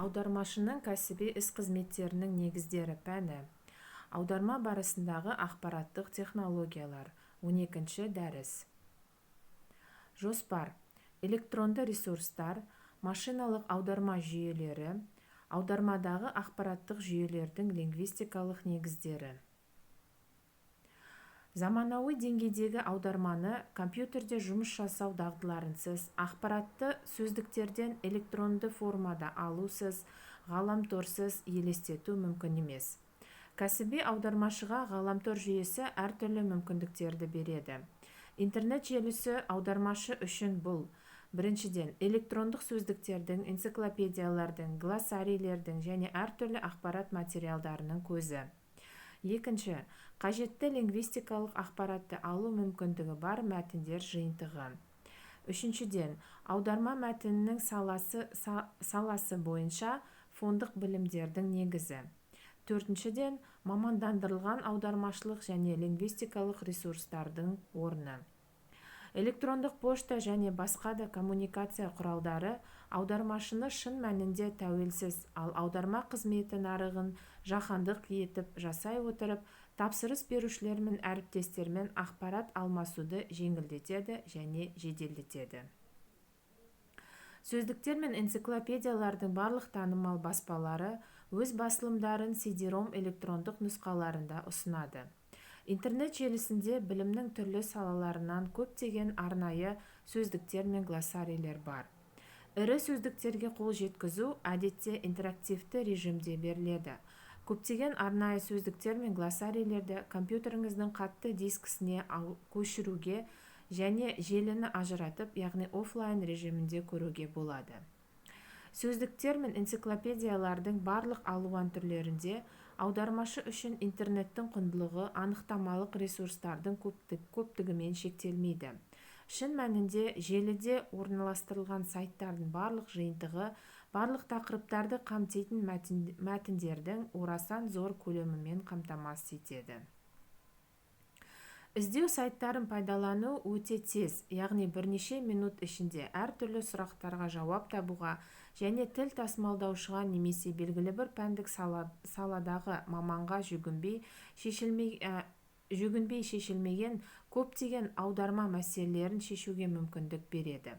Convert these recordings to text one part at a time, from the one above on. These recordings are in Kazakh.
Аудармашының кәсіби іс-қызметтерінің негіздері пәні. Аударма барысындағы ақпараттық технологиялар. 12-ші дәріс. Жоспар. Электронды ресурстар, машиналық аударма жүйелері, аудармадағы ақпараттық жүйелердің лингвистикалық негіздері. Заманауи деңгейдегі аударманы компьютерде жұмыс жасау дағдыларынсыз, ақпаратты сөздіктерден электронды формада алусыз, ғаламторсыз елестету мүмкін емес. Кәсіби аудармашыға ғаламтор жүйесі әртүрлі мүмкіндіктерді береді. Интернет желісі аудармашы үшін бұл: біріншіден, электрондық сөздіктердің, энциклопедиялардың, глоссарийлердің және әртүрлі ақпарат материалдарының көзі. Екінші, қажетті лингвистикалық ақпаратты алу мүмкіндігі бар мәтіндер жиынтығы. Үшіншіден, аударма мәтінінің саласы бойынша фондық білімдердің негізі. Төртіншіден, мамандандырылған аудармашылық және лингвистикалық ресурстардың орны. Электрондық пошта және басқа да коммуникация құралдары аудармашыны шын мәнінде тәуелсіз, ал аударма қызметі нарығын жаһандық етіп жасай отырып, тапсырыс берушілер мен әріптестермен ақпарат алмасуды жеңілдетеді және жеделдетеді. Сөздіктер мен энциклопедиялардың барлық танымал баспалары өз басылымдарын CD-ROM электрондық нұсқаларында ұсынады. Интернет желісінде білімнің түрлі салаларынан көптеген арнайы сөздіктер мен глоссарийлер бар. Ірі сөздіктерге қол жеткізу әдетте интерактивті режимде беріледі. Көптеген арнайы сөздіктер мен глоссарийлерді компьютеріңіздің қатты дискісіне көшіруге және желіні ажыратып, яғни офлайн режимінде көруге болады. Сөздіктер мен энциклопедиялардың барлық алуан түрлерінде аудармашы үшін интернеттің құндылығы анықтамалық ресурстардың көптігімен шектелмейді. Шын мәнінде желіде орналастырылған сайттардың барлық жиынтығы барлық тақырыптарды қамтитын мәтіндердің орасан зор көлемімен қамтамасыз етеді. Іздеу сайттарын пайдалану өте тез, яғни бірнеше минут ішінде әртүрлі сұрақтарға жауап табуға және тіл тасымалдаушыға немесе белгілі бір пәндік саладағы маманға жүгінбей шешілмеген көптеген аударма мәселелерін шешуге мүмкіндік береді.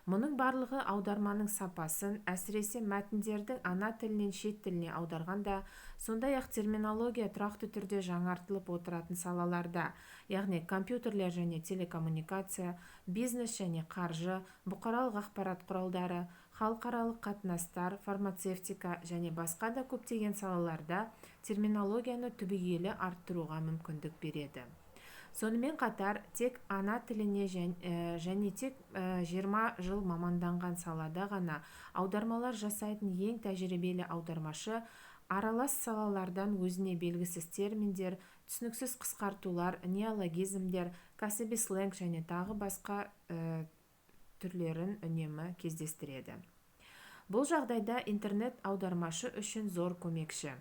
Мұның барлығы аударманың сапасын, әсіресе мәтіндердің ана тілінен шет тіліне аударғанда, сондай-ақ терминология тұрақты түрде жаңартылып отыратын салаларда, яғни компьютерлер және телекоммуникация, бизнес және қаржы, бұқаралық ақпарат құралдары, халықаралық қатынастар, фармацевтика және басқа да көптеген салаларда терминологияны түбегейлі арттыруға мүмкіндік береді. Сонымен қатар, тек ана тіліне және тек 20 жыл маманданған салада ғана аудармалар жасайтын ең тәжірибелі аудармашы аралас салалардан өзіне белгісіз терминдер, түсініксіз қысқартулар, неологизмдер, кәсіби сленг және тағы басқа түрлерін үнемі кездестіреді. Бұл жағдайда интернет аудармашы үшін зор көмекші.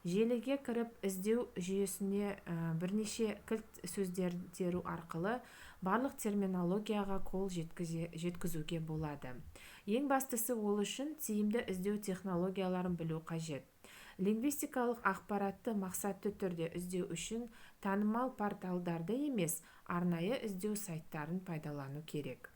Желіге кіріп іздеу жүйесіне бірнеше кілт сөздер теру арқылы барлық терминологияға қол жеткізуге болады. Ең бастысы, ол үшін тиімді іздеу технологияларын білу қажет. Лингвистикалық ақпаратты мақсатты түрде іздеу үшін танымал порталдарды емес, арнайы іздеу сайттарын пайдалану керек.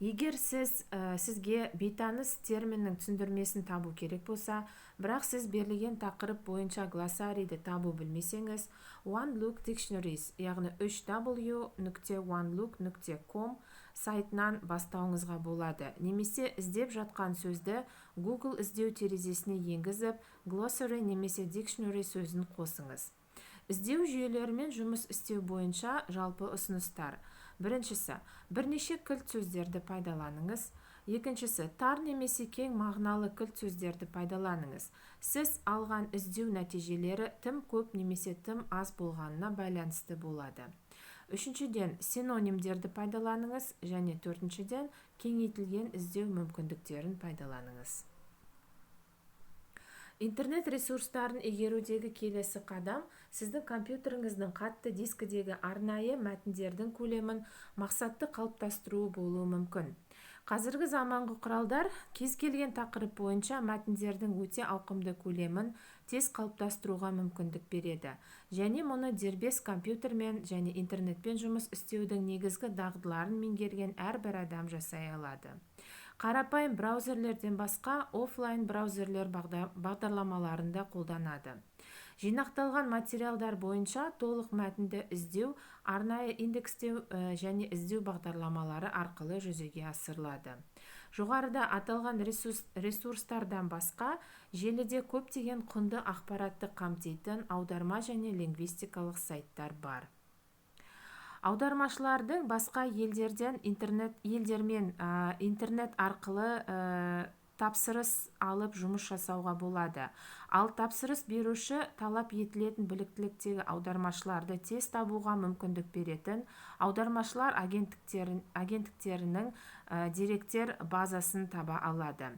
Егер сізге бейтаныс терминнің түсіндірмесін табу керек болса, бірақ сіз берілген тақырып бойынша глоссарийді табу білмесеңіз, OneLook Dictionaries, яғни 3w.onelook.com сайтынан бастауыңызға болады. Немесе іздеп жатқан сөзді Google іздеу терезесіне енгізіп, glossary немесе dictionary сөзін қосыңыз. Іздеу жүйелерімен жұмыс істеу бойынша жалпы ұсыныстар. Біріншісі, бірнеше кілт сөздерді пайдаланыңыз. Екіншісі, тар немесе кең мағыналы кілт сөздерді пайдаланыңыз. Сіз алған іздеу нәтижелері тым көп немесе тым аз болғанына байланысты болады. Үшіншіден, синонимдерді пайдаланыңыз және төртіншіден, кеңейтілген іздеу мүмкіндіктерін пайдаланыңыз. Интернет ресурстарын игерудегі келесі қадам сіздің компьютеріңіздің қатты дискідегі арнайы мәтіндердің көлемін мақсатты қалыптастыруы болуы мүмкін. Қазіргі заманғы құралдар кез келген тақырып бойынша мәтіндердің өте ауқымды көлемін тез қалыптастыруға мүмкіндік береді, және мұны дербес компьютермен және интернетпен жұмыс істеудің негізгі дағдыларын меңгерген әрбір адам жасай алады. Қарапайым браузерлерден басқа офлайн браузерлер бағдарламаларында қолданады. Жинақталған материалдар бойынша толық мәтінді іздеу, арнайы индекстеу және іздеу бағдарламалары арқылы жүзеге асырылады. Жоғарыда аталған ресурстардан басқа, желіде көптеген құнды ақпаратты қамтитын аударма және лингвистикалық сайттар бар. Аудармашылардың басқа елдермен интернет арқылы тапсырыс алып жұмыс жасауға болады. Ал тапсырыс беруші талап етілетін біліктіліктегі аудармашыларды тез табуға мүмкіндік беретін аудармашылар агенттіктерінің деректер базасын таба алады.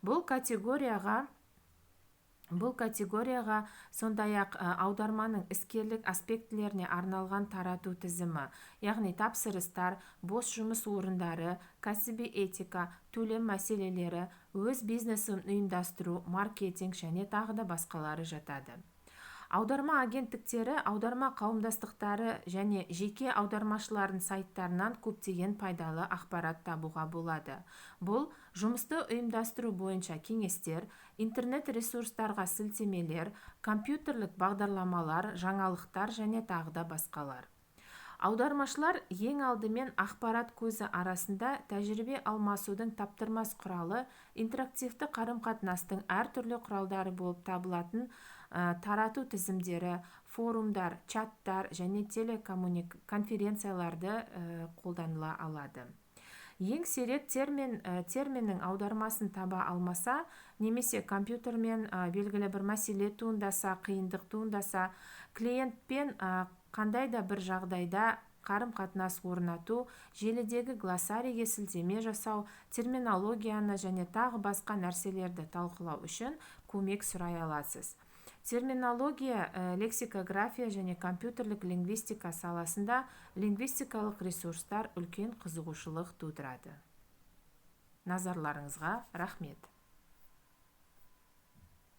Бұл категорияға сондай-ақ аударманың іскерлік аспектілеріне арналған тарату тізімі, яғни тапсырыстар, бос жұмыс орындары, кәсіби этика, төлем мәселелері, өз бизнесін ұйымдастыру, маркетинг және тағы да басқалары жатады. Аударма агенттіктері, аударма қауымдастықтары және жеке аудармашылардың сайттарынан көптеген пайдалы ақпарат табуға болады. Бұл жұмысты ұйымдастыру бойынша кеңестер, интернет ресурстарға сілтемелер, компьютерлік бағдарламалар, жаңалықтар және тағы да басқалар. Аудармашылар ең алдымен ақпарат көзі арасында тәжірибе алмасудың таптырмас құралы, интерактивті қарым-қатынастың әртүрлі құралдары болып табылатын тарату тізімдері, форумдар, чаттар және телеконференцияларды қолданыла алады. Ең сирек терминнің аудармасын таба алмаса, немесе компьютермен белгілі бір мәселе туындаса, қиындық туындаса, клиентпен қандай да бір жағдайда қарым-қатынас орнату, желідегі глоссарийге сілтеме жасау, терминологияны және тағы басқа нәрселерді талқылау үшін көмек сұрай аласыз. Терминология, лексикография және компьютерлік лингвистика саласында лингвистикалық ресурстар үлкен қызығушылық тудырады. Назарларыңызға рахмет.